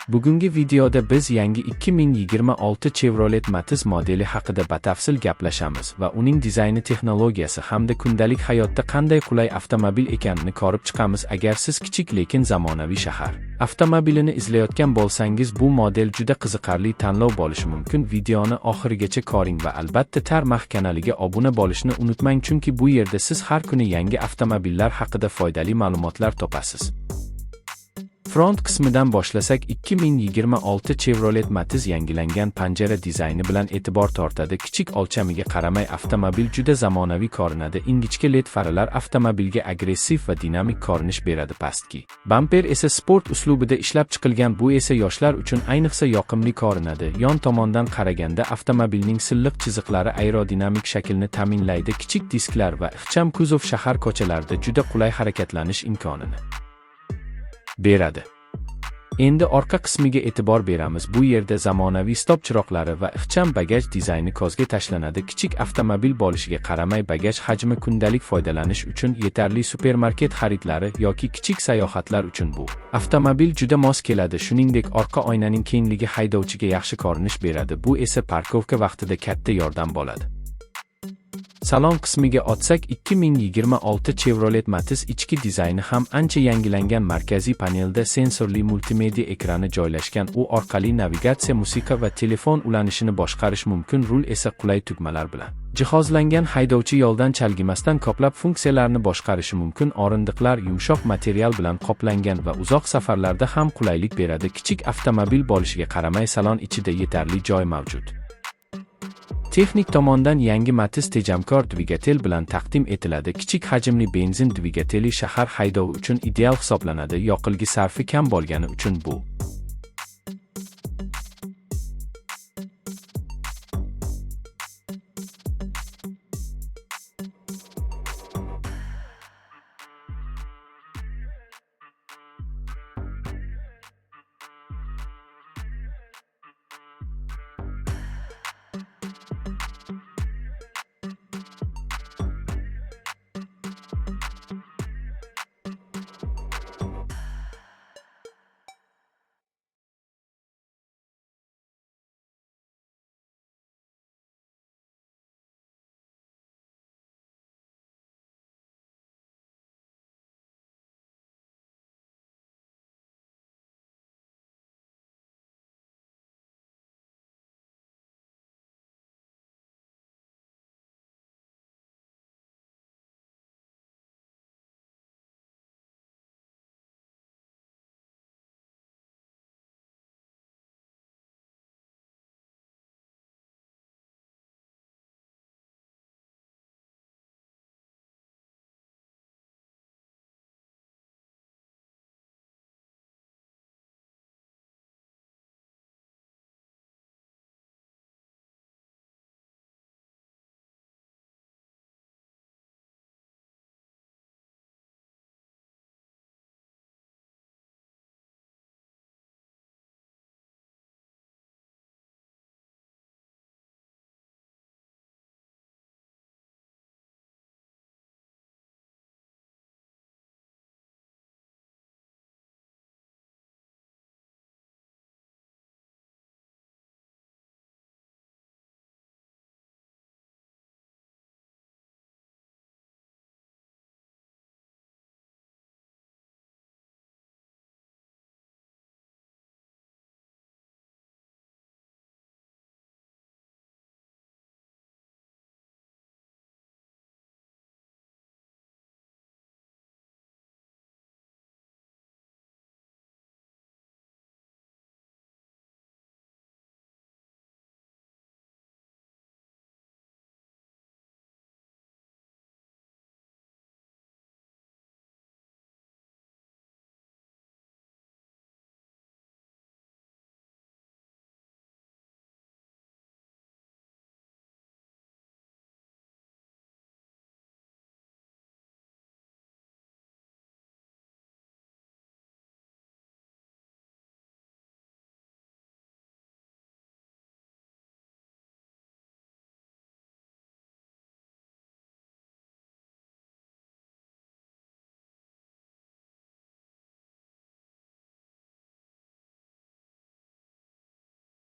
Bugungi videoda biz yangi 2026 Chevrolet Matiz modeli haqida batafsil gaplashamiz va uning dizayni, texnologiyasi hamda kundalik hayotda qanday qulay avtomobil ekanini ko'rib chiqamiz. Agar siz kichik lekin zamonaviy shahar avtomobilini izlayotgan bo'lsangiz, bu model juda qiziqarli tanlov bo'lishi mumkin. Videoni oxirigacha ko'ring va albatta Tarmax kanaliga obuna bo'lishni unutmang, chunki bu yerda siz har kuni yangi avtomobillar haqida foydali ma'lumotlar topasiz. Front qismidan boshlasak, 2026 Chevrolet Matiz yangilangan panjara dizayni bilan e'tibor tortadi. Kichik o'lchamiga qaramay avtomobil juda zamonaviy ko'rinadi. Ingichka LED farlar avtomobilga agressiv va dinamik ko'rinish beradi. Pastki bamper esa sport uslubida ishlab chiqilgan, bu esa yoshlar uchun ayniqsa yoqimli ko'rinadi. Yon tomondan qaraganda avtomobilning silliq chiziqlari aerodinamik shaklni ta'minlaydi. Kichik disklar va ixcham kuzov shahar ko'chalarida juda qulay harakatlanish imkonini beradi. Endi orqa qismiga e'tibor beramiz. Bu yerda zamonaviy stop chiroqlari va ixcham bagaj dizayni ko'zga tashlanadi. Kichik avtomobil bo'lishiga qaramay, bagaj hajmi kundalik foydalanish uchun yetarli. Supermarket xaridlari yoki kichik sayohatlar uchun bu avtomobil juda mos keladi. Shuningdek, orqa oynaning kengligi haydovchiga yaxshi ko'rinish beradi. Bu esa parkovka vaqtida katta yordam bo'ladi. Salon qismiga o'tsak, 2026 Chevrolet Matiz ichki dizayni ham ancha yangilangan. Markaziy panelda sensorli multimedia ekrani joylashgan. U orqali navigatsiya, musiqa va telefon ulanishini boshqarish mumkin. Rul esa qulay tugmalar bilan jihozlangan. Haydovchi yo'ldan chalg'imasdan ko'plab funksiyalarni boshqarishi mumkin. O'rindiqlar yumshoq material bilan qoplangan va uzoq safarlarda ham qulaylik beradi. Kichik avtomobil bo'lishiga qaramay, salon ichida yetarli joy mavjud. Texnik tomondan yangi Matiz tejamkor dvigatel bilan taqdim etiladi. Kichik hajmli benzin dvigateli shahar haydovi uchun ideal hisoblanadi. Yoqilg'i sarfi kam bo'lgani uchun bu